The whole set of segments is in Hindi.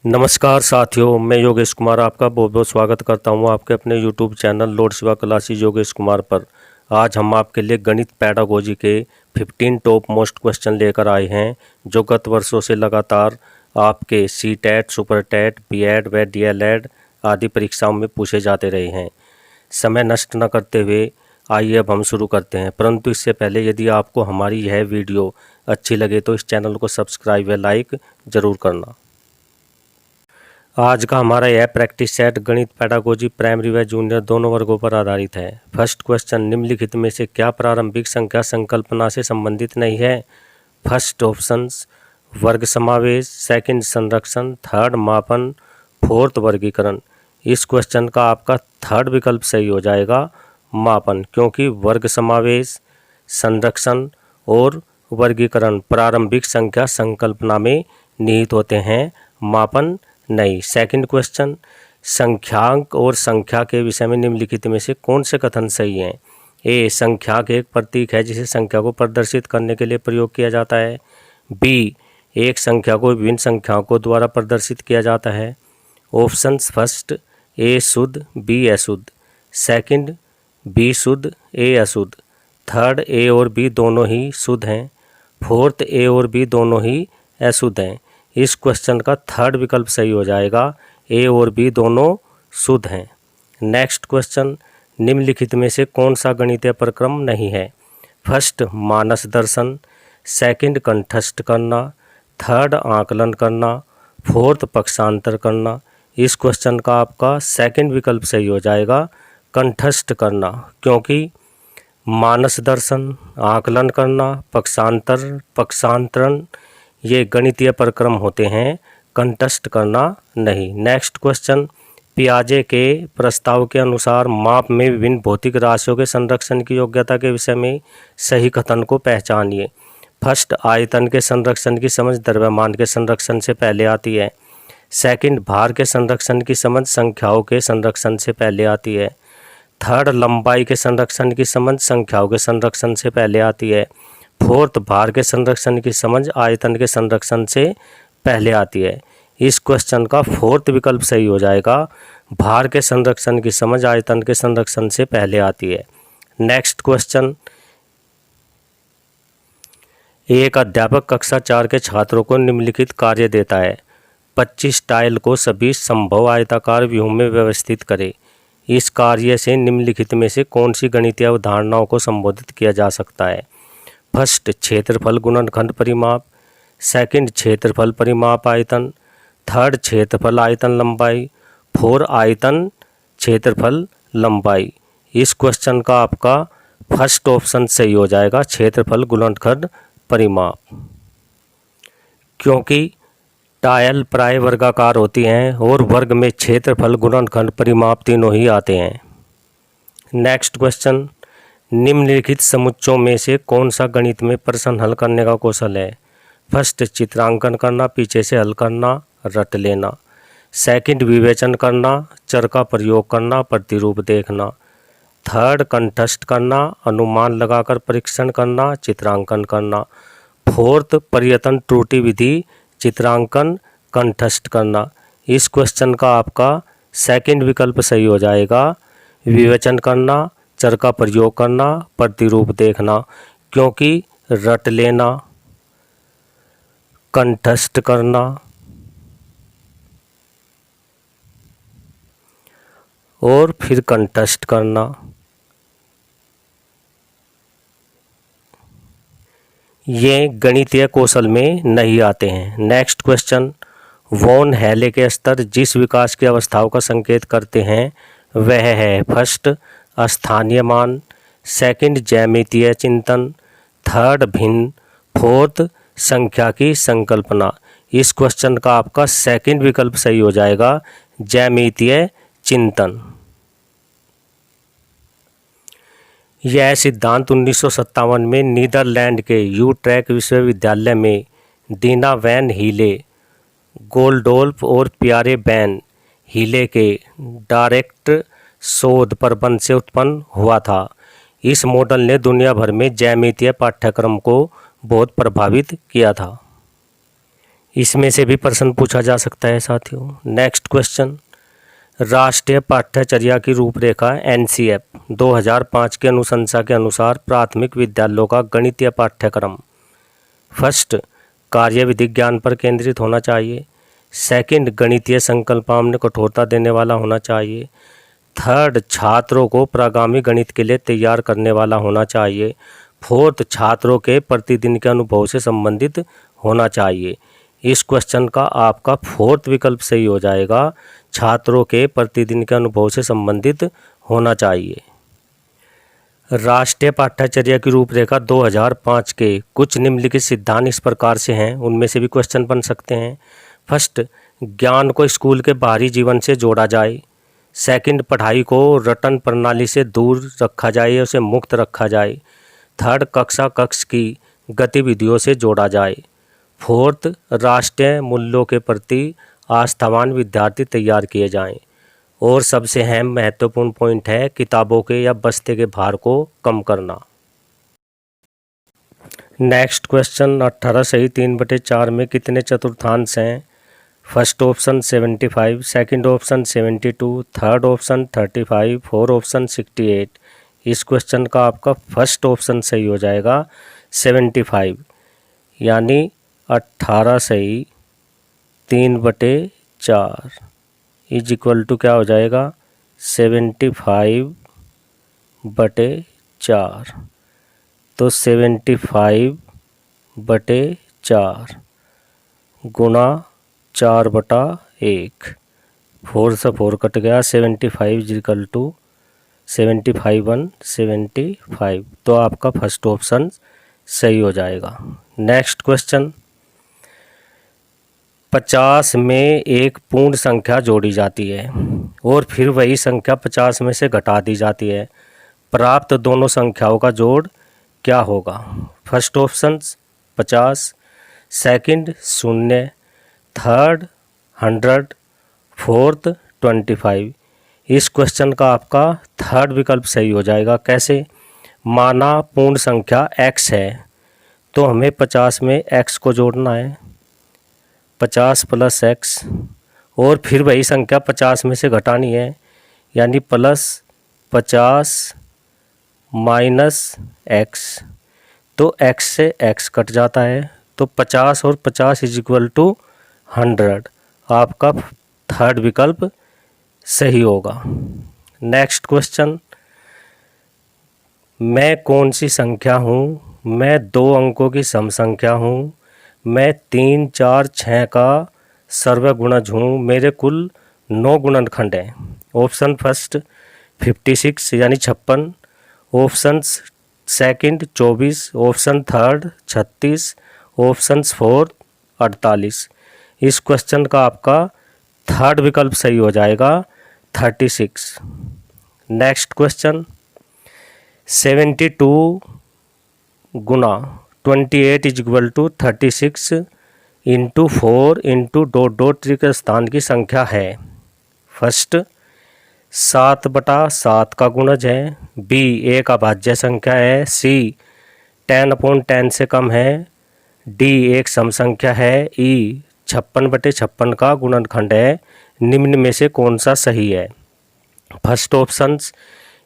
नमस्कार साथियों, मैं योगेश कुमार आपका बहुत बहुत स्वागत करता हूं आपके अपने YouTube channel Lord Shiva classes Yogesh Kumar पर। आज हम आपके लिए गणित पैडागोजी के 15 टॉप मोस्ट क्वेश्चन लेकर आए हैं जो गत वर्षों से लगातार आपके सी-टेट, सुपर-टेट, बी.एड व डी.एल.एड आदि परीक्षाओं में पूछे जाते रहे हैं। समय नष्ट न करते हुए आइए अब हम शुरू करते हैं, परंतु इससे पहले यदि आपको हमारी यह वीडियो अच्छी लगे तो इस चैनल को सब्सक्राइब व लाइक ज़रूर करना। आज का हमारा यह प्रैक्टिस सेट गणित पैडागोजी प्राइमरी व जूनियर दोनों वर्गों पर आधारित है। फर्स्ट क्वेश्चन, निम्नलिखित में से क्या प्रारंभिक संख्या संकल्पना से संबंधित नहीं है? फर्स्ट ऑप्शंस वर्ग समावेश, सेकंड संरक्षण, थर्ड मापन, फोर्थ वर्गीकरण। इस क्वेश्चन का आपका थर्ड विकल्प सही हो जाएगा, मापन, क्योंकि वर्ग समावेश, संरक्षण और वर्गीकरण प्रारंभिक संख्या संकल्पना में निहित होते हैं, मापन नहीं। सेकंड क्वेश्चन, संख्यांक और संख्या के विषय में निम्नलिखित में से कौन से कथन सही हैं? ए, संख्यांक एक प्रतीक है जिसे संख्या को प्रदर्शित करने के लिए प्रयोग किया जाता है। बी, एक संख्या को विभिन्न संख्याओं को द्वारा प्रदर्शित किया जाता है। ऑप्शंस फर्स्ट, ए शुद्ध, बी अशुद्ध। सेकंड, बी शुद्ध, ए अशुद्ध। थर्ड, ए और बी दोनों ही शुद्ध हैं। फोर्थ, ए और बी दोनों ही अशुद्ध हैं। इस क्वेश्चन का थर्ड विकल्प सही हो जाएगा, ए और बी दोनों शुद्ध हैं। नेक्स्ट क्वेश्चन, निम्नलिखित में से कौन सा गणितीय प्रक्रम नहीं है? फर्स्ट मानस दर्शन, सेकंड कंठस्थ करना, थर्ड आकलन करना, फोर्थ पक्षांतर करना। इस क्वेश्चन का आपका सेकंड विकल्प सही हो जाएगा, कंठस्थ करना, क्योंकि मानस दर्शन, आकलन करना, पक्षांतरण ये गणितीय प्रक्रम होते हैं, कंठस्थ करना नहीं। नेक्स्ट क्वेश्चन, पियाजे के प्रस्ताव के अनुसार माप में विभिन्न भौतिक राशियों के संरक्षण की योग्यता के विषय में सही कथन को पहचानिए। फर्स्ट, आयतन के संरक्षण की समझ द्रव्यमान के संरक्षण से पहले आती है। सेकंड, भार के संरक्षण की समझ संख्याओं के संरक्षण से पहले आती है। थर्ड, लंबाई के संरक्षण की समझ संख्याओं के संरक्षण से पहले आती है। फोर्थ, भार के संरक्षण की समझ आयतन के संरक्षण से पहले आती है। इस क्वेश्चन का फोर्थ विकल्प सही हो जाएगा, भार के संरक्षण की समझ आयतन के संरक्षण से पहले आती है। नेक्स्ट क्वेश्चन, एक अध्यापक कक्षा 4 के छात्रों को निम्नलिखित कार्य देता है। 25 टाइल को सभी संभव आयताकार व्यूह में व्यवस्थित करें। इस कार्य से निम्नलिखित में से कौन सी गणितीय अवधारणाओं को संबोधित किया जा सकता है? फर्स्ट, क्षेत्रफल गुणनखंड परिमाप। सेकंड, क्षेत्रफल परिमाप आयतन। थर्ड, क्षेत्रफल आयतन लंबाई। फोर, आयतन क्षेत्रफल लंबाई। इस क्वेश्चन का आपका फर्स्ट ऑप्शन सही हो जाएगा, क्षेत्रफल गुणनखंड परिमाप, क्योंकि टाइल प्राय वर्गाकार होती हैं और वर्ग में क्षेत्रफल गुणनखंड परिमाप तीनों ही आते हैं। नेक्स्ट क्वेश्चन, निम्नलिखित समुच्चयों में से कौन सा गणित में प्रश्न हल करने का कौशल है? फर्स्ट, चित्रांकन करना, पीछे से हल करना, रट लेना। सेकंड, विवेचन करना, चर का प्रयोग करना, प्रतिरूप देखना। थर्ड, कंठस्थ करना, अनुमान लगाकर परीक्षण करना, चित्रांकन करना। फोर्थ, पर्यतन त्रुटि विधि, चित्रांकन कंठस्थ करना। इस क्वेश्चन का आपका सेकंड विकल्प सही हो जाएगा, विवेचन करना, चर का प्रयोग करना, प्रतिरूप देखना, क्योंकि रट लेना, कंठस्थ करना और फिर कंठस्थ करना ये गणितीय कौशल में नहीं आते हैं। नेक्स्ट क्वेश्चन, वॉन हेले के स्तर जिस विकास की अवस्थाओं का संकेत करते हैं वह है। फर्स्ट, स्थानीय मान। सेकंड, ज्यामितीय चिंतन। थर्ड, भिन्न। फोर्थ, संख्या की संकल्पना। इस क्वेश्चन का आपका सेकंड विकल्प सही हो जाएगा, ज्यामितीय चिंतन। यह सिद्धांत 1957 में नीदरलैंड के यूट्रेक्ट विश्वविद्यालय में दीना वैन हीले, गोल्डोल्फ और पियरे वैन हीले के डायरेक्ट शोध प्रबंध से उत्पन्न हुआ था। इस मॉडल ने दुनिया भर में ज्यामितीय पाठ्यक्रम को बहुत प्रभावित किया था। इसमें से भी प्रश्न पूछा जा सकता है साथियों। नेक्स्ट क्वेश्चन, राष्ट्रीय पाठ्यचर्या की रूपरेखा एनसीएफ 2005 के अनुशंसा के अनुसार प्राथमिक विद्यालयों का गणितीय पाठ्यक्रम। फर्स्ट, कार्य विधि ज्ञान पर केंद्रित होना चाहिए। सेकंड, गणितीय संकल्पनाओं में कठोरता देने वाला होना चाहिए। थर्ड, छात्रों को प्रागामी गणित के लिए तैयार करने वाला होना चाहिए। फोर्थ, छात्रों के प्रतिदिन के अनुभव से संबंधित होना चाहिए। इस क्वेश्चन का आपका फोर्थ विकल्प सही हो जाएगा, छात्रों के प्रतिदिन के अनुभव से संबंधित होना चाहिए। राष्ट्रीय पाठ्यचर्या की रूपरेखा 2005 के कुछ निम्नलिखित सिद्धांत इस प्रकार से हैं, उनमें से भी क्वेश्चन बन सकते हैं। फर्स्ट, ज्ञान को स्कूल के बाहरी जीवन से जोड़ा जाए। सेकंड, पढ़ाई को रटन प्रणाली से दूर रखा जाए, उसे मुक्त रखा जाए। थर्ड, कक्ष की गतिविधियों से जोड़ा जाए। फोर्थ, राष्ट्रीय मूल्यों के प्रति आस्थावान विद्यार्थी तैयार किए जाएं। और सबसे अहम महत्वपूर्ण पॉइंट है किताबों के या बस्ते के भार को कम करना। नेक्स्ट क्वेश्चन, 18 सही 3/4 में कितने चतुर्थांश हैं? First option 75, second option 72, third option 35, fourth option 68। इस क्वेश्चन का आपका फर्स्ट ऑप्शन सही हो जाएगा 75, यानी 18 सही 3/4 इज इक्वल टू क्या हो जाएगा 75/4। तो 75/4 गुणा 4/1, 4 से 4 कट गया, 75 इज इक्वल टू 75/175। तो आपका फर्स्ट ऑप्शन सही हो जाएगा। नेक्स्ट क्वेश्चन, 50 में एक पूर्ण संख्या जोड़ी जाती है और फिर वही संख्या 50 में से घटा दी जाती है, प्राप्त दोनों संख्याओं का जोड़ क्या होगा? First option 50, second 0, third 100, fourth 25। इस क्वेश्चन का आपका थर्ड विकल्प सही हो जाएगा। कैसे? माना पूर्ण संख्या x है तो हमें 50 में x को जोड़ना है, 50 + x, और फिर वही संख्या 50 में से घटानी है, यानी +50 - x। तो x से x कट जाता है, तो 50 और 50 इज इक्वल टू 100। आपका थर्ड विकल्प सही होगा। नेक्स्ट क्वेश्चन, मैं कौन सी संख्या हूँ? मैं 2 अंकों की सम संख्या हूँ। मैं 3, 4, 6 का सर्वगुणज हूँ। मेरे कुल 9 गुणनखंड हैं। ऑप्शन फर्स्ट 56 यानी 56, option second 24, option third 36, option fourth 48। इस क्वेश्चन का आपका थर्ड विकल्प सही हो जाएगा 36। नेक्स्ट क्वेश्चन, 72 गुना 28 is equal to 36 into 4 into ... के स्थान की संख्या है। फर्स्ट 7/7 का गुणज है, बी एक अभाज्य संख्या है, सी 10/10 से कम है, डी एक सम संख्या है, ई 56/56 का गुणनखंड है। निम्न में से कौन सा सही है? First option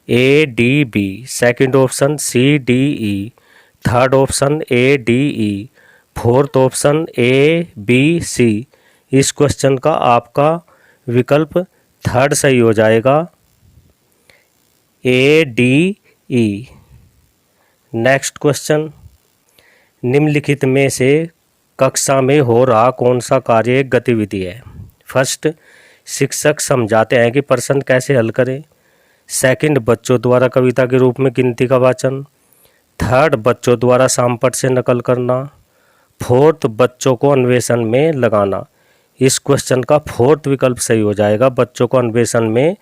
A D B, second option C D E, third option A D E, fourth option A B C. इस क्वेश्चन का आपका विकल्प थर्ड सही हो जाएगा A D E. Next question, निम्नलिखित में से कक्षा में हो रहा कौन सा कार्य एक गतिविधि है? फर्स्ट, शिक्षक समझाते हैं कि प्रश्न कैसे हल करें। सेकंड, बच्चों द्वारा कविता के रूप में गिनती का वाचन। थर्ड, बच्चों द्वारा सामपट से नकल करना। फोर्थ, बच्चों को अन्वेषण में लगाना। इस क्वेश्चन का फोर्थ विकल्प सही हो जाएगा, बच्चों को अन्वेषण में।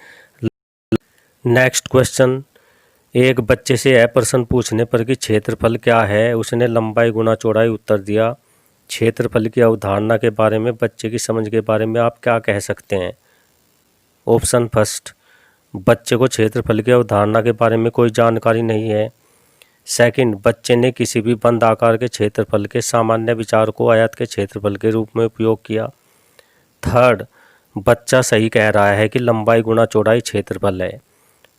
नेक्स्ट क्वेश्चन, एक बच्चे से यह प्रश्न पूछने पर कि क्षेत्रफल क्या है, उसने लंबाई गुना चौड़ाई उत्तर दिया। क्षेत्रफल की अवधारणा के बारे में, बच्चे की समझ के बारे में आप क्या कह सकते हैं? ऑप्शन फर्स्ट, बच्चे को क्षेत्रफल की अवधारणा के बारे में कोई जानकारी नहीं है। सेकंड, बच्चे ने किसी भी बंद आकार के क्षेत्रफल के सामान्य विचार को आयत के क्षेत्रफल के रूप में उपयोग किया। थर्ड, बच्चा सही कह रहा है कि लंबाई गुणा चौड़ाई क्षेत्रफल है।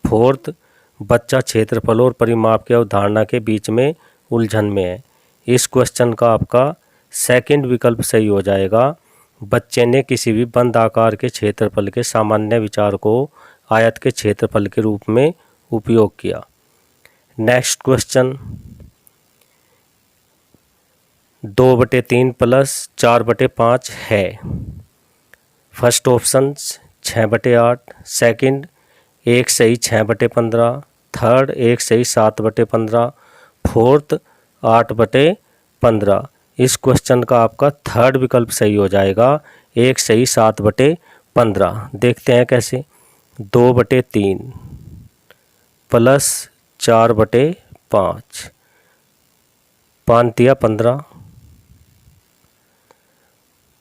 फोर्थ, बच्चा क्षेत्रफल और परिमाप की अवधारणा के बीच में उलझन में है। इस क्वेश्चन का आपका सेकंड विकल्प सही हो जाएगा। बच्चे ने किसी भी बंद आकार के क्षेत्रफल के सामान्य विचार को आयत के क्षेत्रफल के रूप में उपयोग किया। नेक्स्ट क्वेश्चन, 2/3 प्लस 4/5 है। फर्स्ट ऑप्शन 6/8, सेकंड 1 सही 6/15, थर्ड 1 सही 7/15, फोर्थ 8/15। इस क्वेश्चन का आपका थर्ड विकल्प सही हो जाएगा, 1 सही 7/15। देखते हैं कैसे। 2/3 प्लस 4/5, 5 तिया 15,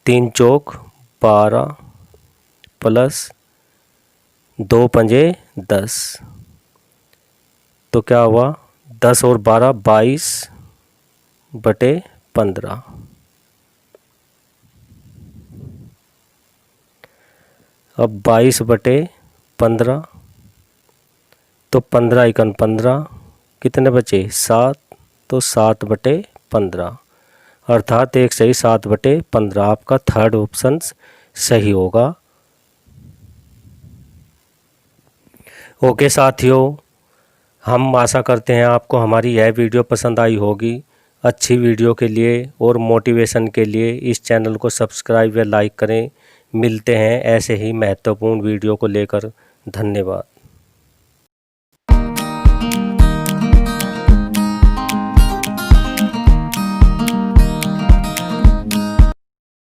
3 चौक 12 प्लस 2 पंजे 10, तो क्या हुआ 10 और 12 22/15। अब 22/15, तो 15 इकन 15, कितने बचे 7, तो 7/15, अर्थात 1 सही 7/15। आपका थर्ड ऑप्शन सही होगा। ओके साथियों, हम आशा करते हैं आपको हमारी यह वीडियो पसंद आई होगी। अच्छी वीडियो के लिए और मोटिवेशन के लिए इस चैनल को सब्सक्राइब व लाइक करें। मिलते हैं ऐसे ही महत्वपूर्ण वीडियो को लेकर। धन्यवाद।